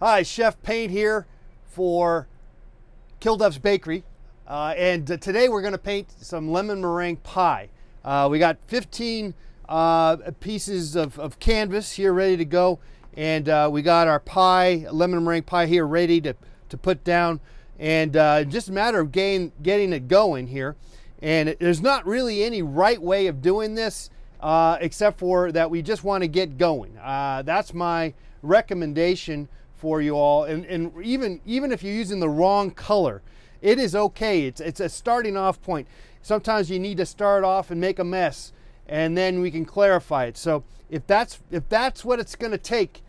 Hi, Chef Paint here for Kilduff's Bakery. And today we're going to paint some lemon meringue pie. We got 15 pieces of canvas here ready to go. And we got our pie, lemon meringue pie here ready to put down. And just a matter of getting it going here. And there's not really any right way of doing this except for that we just want to get going. That's my recommendation for you all, and even if you're using the wrong color, it is okay. It's a starting off point. Sometimes you need to start off and make a mess, and then we can clarify it. So if that's what it's going to take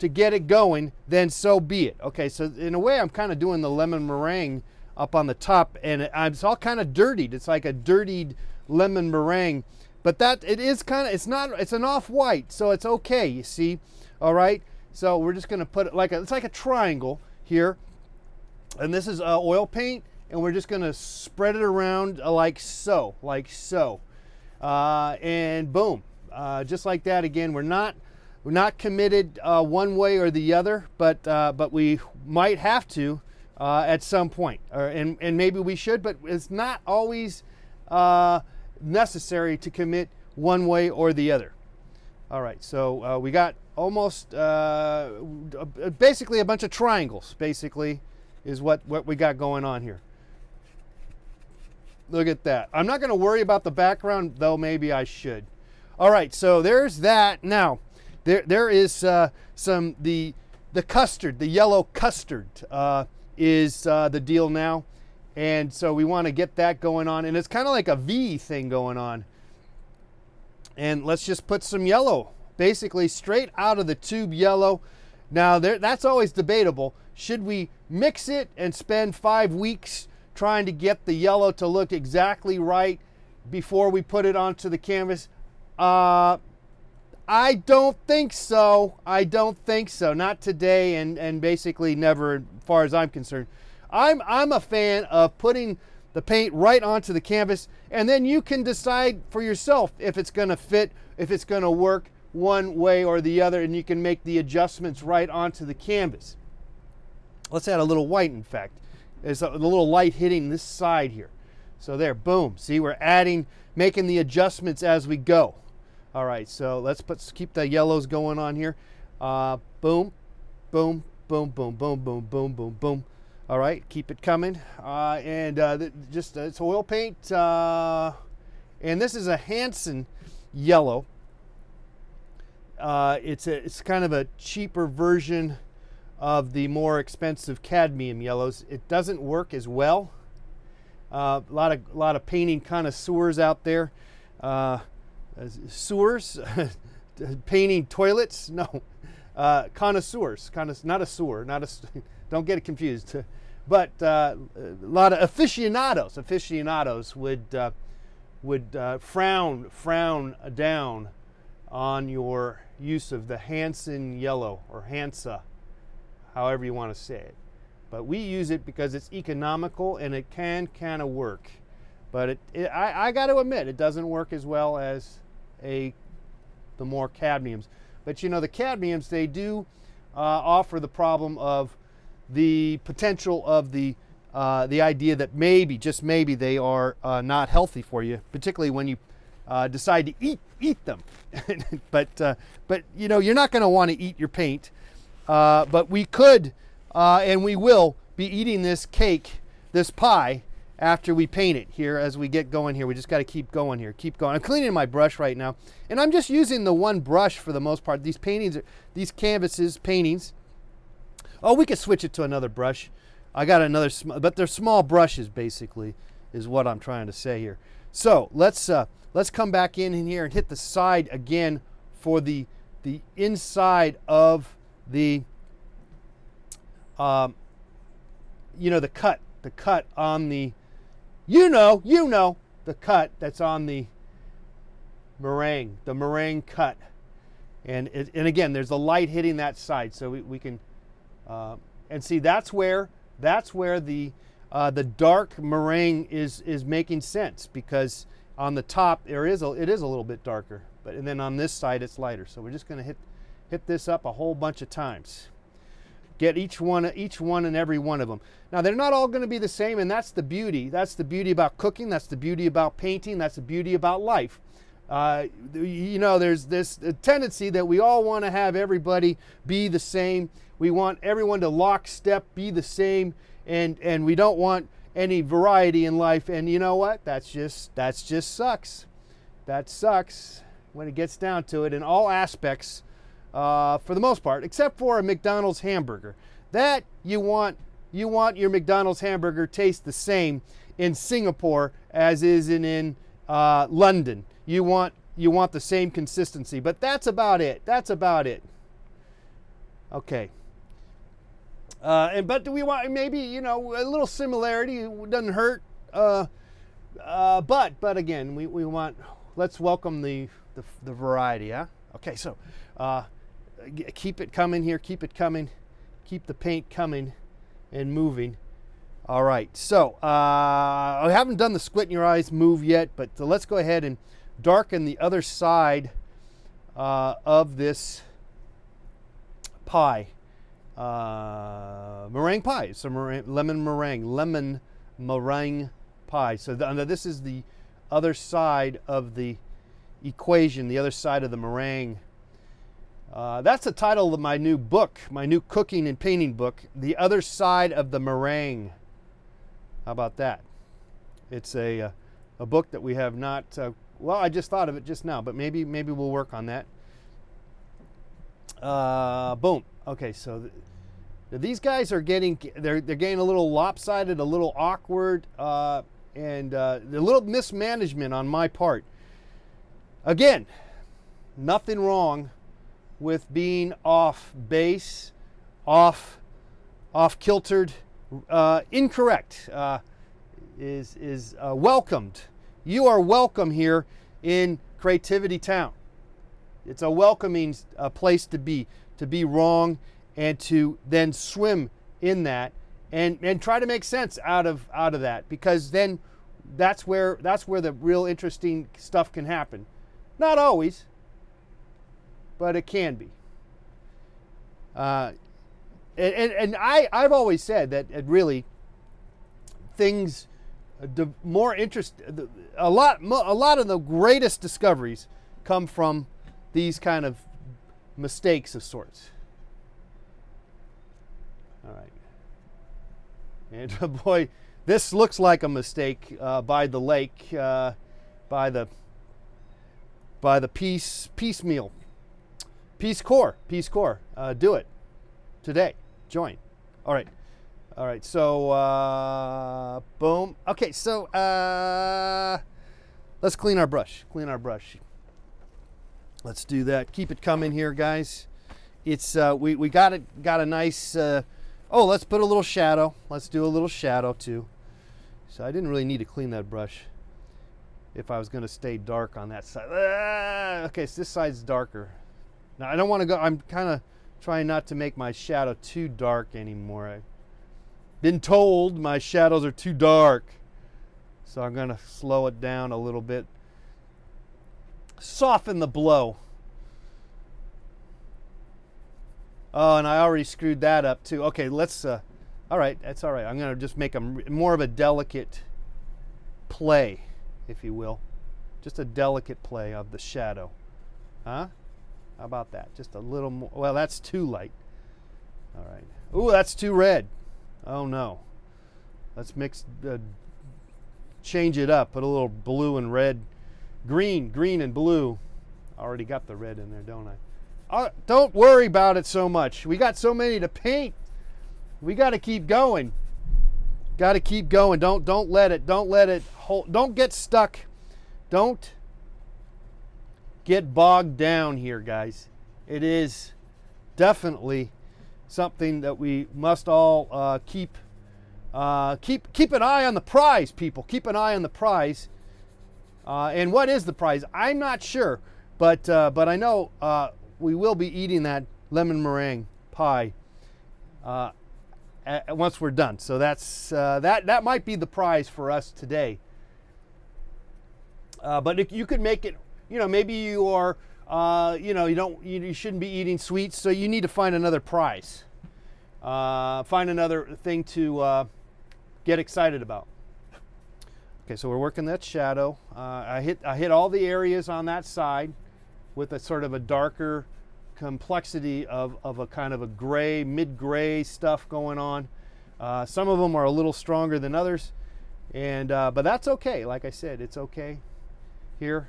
to get it going, then so be it. Okay, so in a way I'm kind of doing the lemon meringue up on the top, and it's all kind of dirtied. It's like a dirtied lemon meringue, but that it is kind of, it's an off-white, so it's okay, you see. All right, so we're just going to put it it's like a triangle here, and this is oil paint, and we're just going to spread it around like so, and boom, just like that. Again, we're not committed one way or the other, but we might have to at some point, and maybe we should, but it's not always necessary to commit one way or the other. All right, so we got almost basically a bunch of triangles, basically, is what we got going on here. Look at that. I'm not going to worry about the background, though maybe I should. All right, so there's that. Now, there is the custard, the yellow custard is the deal now. And so we want to get that going on. And it's kind of like a V thing going on. And let's just put some yellow, basically straight out of the tube yellow. Now that's always debatable. Should we mix it and spend 5 weeks trying to get the yellow to look exactly right before we put it onto the canvas? I don't think so. I don't think so. Not today, and basically never, as far as I'm concerned. I'm a fan of putting the paint right onto the canvas, and then you can decide for yourself if it's going to fit, if it's going to work one way or the other, and you can make the adjustments right onto the canvas. Let's add a little white, in fact. There's a little light hitting this side here. So there, boom. See, we're making the adjustments as we go. All right, so let's keep the yellows going on here. Boom, boom, boom, boom, boom, boom, boom, boom, boom. All right, keep it coming. It's oil paint. And this is a Hansen yellow. It's kind of a cheaper version of the more expensive cadmium yellows. It doesn't work as well. A lot of painting connoisseurs out there. Sewers, painting toilets. No, connoisseurs. Not a sewer. Don't get it confused. But a lot of aficionados would frown down on your use of the Hansen yellow, or Hansa, however you want to say it. But we use it because it's economical and it can kind of work. But I got to admit, it doesn't work as well as the more cadmiums. But you know, the cadmiums, they do offer the problem of the potential of the idea that maybe, just maybe, they are not healthy for you, particularly when you decide to eat them. but you know, you're not going to want to eat your paint. But we could and we will be eating this cake, this pie, after we paint it here as we get going here. We just got to keep going here, keep going. I'm cleaning my brush right now, and I'm just using the one brush for the most part. These paintings, these canvases, paintings. Oh, we could switch it to another brush. I got another, but they're small brushes, basically, is what I'm trying to say here. So let's come back in here and hit the side again for the inside of the the cut on the the cut that's on the meringue cut, and again, there's a light hitting that side, so we can and see that's where the dark meringue is making sense, because on the top it is a little bit darker, and then on this side it's lighter. So we're just going to hit this up a whole bunch of times. Get each one and every one of them. Now, they're not all going to be the same, and that's the beauty. That's the beauty about cooking. That's the beauty about painting. That's the beauty about life. You know, there's this tendency that we all want to have everybody be the same. We want everyone to lockstep, be the same, and we don't want any variety in life. And you know what? That's just sucks. That sucks when it gets down to it in all aspects. For the most part, except for a McDonald's hamburger. That you want your McDonald's hamburger taste the same in Singapore as is in London. You want the same consistency, but that's about it. That's about it. Okay. But do we want maybe, you know, a little similarity? It doesn't hurt. But again, we want, let's welcome the variety. Huh? Okay, so. Keep it coming here, keep it coming, keep the paint coming and moving. All right, so I haven't done the squint in your eyes move yet, but let's go ahead and darken the other side of this pie. Meringue pie, it's a lemon meringue pie. So this is the other side of the equation, the other side of the meringue. That's the title of my new book, my new cooking and painting book, The Other Side of the Meringue. How about that? It's a book that we have not, well, I just thought of it just now, but maybe we'll work on that. Boom. Okay, so these guys are they're getting a little lopsided, a little awkward, and a little mismanagement on my part. Again, nothing wrong with being off base, off kiltered, incorrect, is welcomed. You are welcome here in Creativity Town. It's a welcoming place to be wrong, and to then swim in that and try to make sense out of that, because then that's where the real interesting stuff can happen. Not always, but it can be. And I've always said that it really things, more interest, a lot of the greatest discoveries come from these kind of mistakes of sorts. All right. And boy, this looks like a mistake by the lake, by the piecemeal. Peace Corps. Do it today. Join. All right. So boom. Okay. So let's clean our brush. Let's do that. Keep it coming here, guys. It's we got a nice. Let's put a little shadow. Let's do a little shadow too. So I didn't really need to clean that brush if I was going to stay dark on that side. Okay, so this side's darker. Now I don't want to go, I'm kind of trying not to make my shadow too dark anymore. I've been told my shadows are too dark. So I'm going to slow it down a little bit. Soften the blow. Oh, and I already screwed that up too. Okay, let's, all right, that's all right. I'm going to just make more of a delicate play, if you will. Just a delicate play of the shadow. Huh? How about that? Just a little more. Well, that's too light. All right. Ooh, that's too red. Oh no. Let's change it up. Put a little blue and red. Green and blue. I already got the red in there, don't I? Don't worry about it so much. We got so many to paint. We got to keep going. Got to keep going. Don't let it hold. Don't get stuck. Don't get bogged down here, guys. It is definitely something that we must all keep an eye on the prize, people. Keep an eye on the prize. And what is the prize? I'm not sure, but I know we will be eating that lemon meringue pie once we're done. So that's that might be the prize for us today. But if you could make it, maybe you are, you shouldn't be eating sweets, so you need to find another prize. find another thing to get excited about. Okay, so we're working that shadow. I hit all the areas on that side with a sort of a darker complexity of a kind of a gray, mid-gray stuff going on. Some of them are a little stronger than others, and but that's okay. Like I said, it's okay here.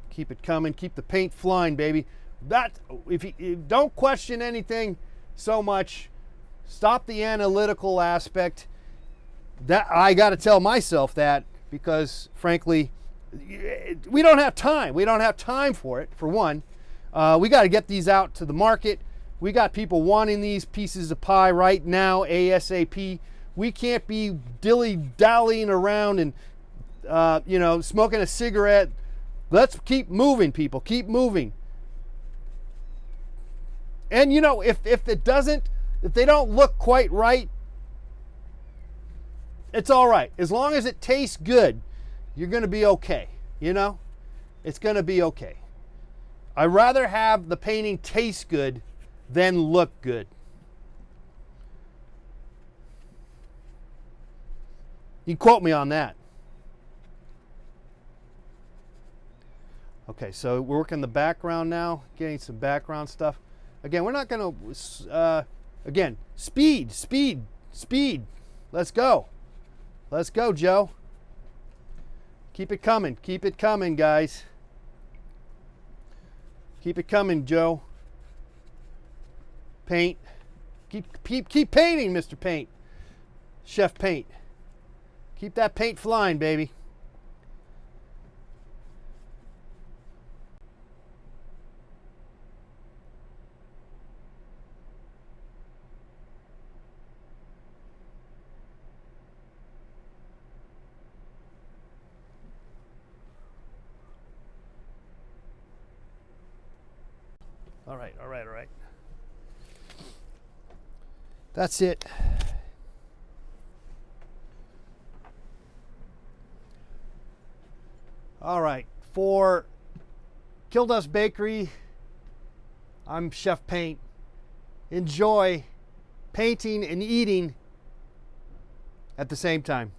Keep it coming. Keep the paint flying, baby. That if you don't question anything so much, stop the analytical aspect. That I got to tell myself that, because frankly, we don't have time. We don't have time for it, for one. We got to get these out to the market. We got people wanting these pieces of pie right now, ASAP. We can't be dilly-dallying around and, you know, smoking a cigarette. Let's keep moving, people. Keep moving. And, you know, if they don't look quite right, it's all right. As long as it tastes good, you're going to be okay. You know, it's going to be okay. I'd rather have the painting taste good than look good. You can quote me on that. Okay, so we're working the background now, getting some background stuff. Again, we're not going to, again, speed. Let's go. Let's go, Joe. Keep it coming, guys. Keep it coming, Joe. Paint. Keep painting, Mr. Paint. Chef Paint. Keep that paint flying, baby. All right. That's it. All right, for Kilduff Bakery, I'm Chef Paint. Enjoy painting and eating at the same time.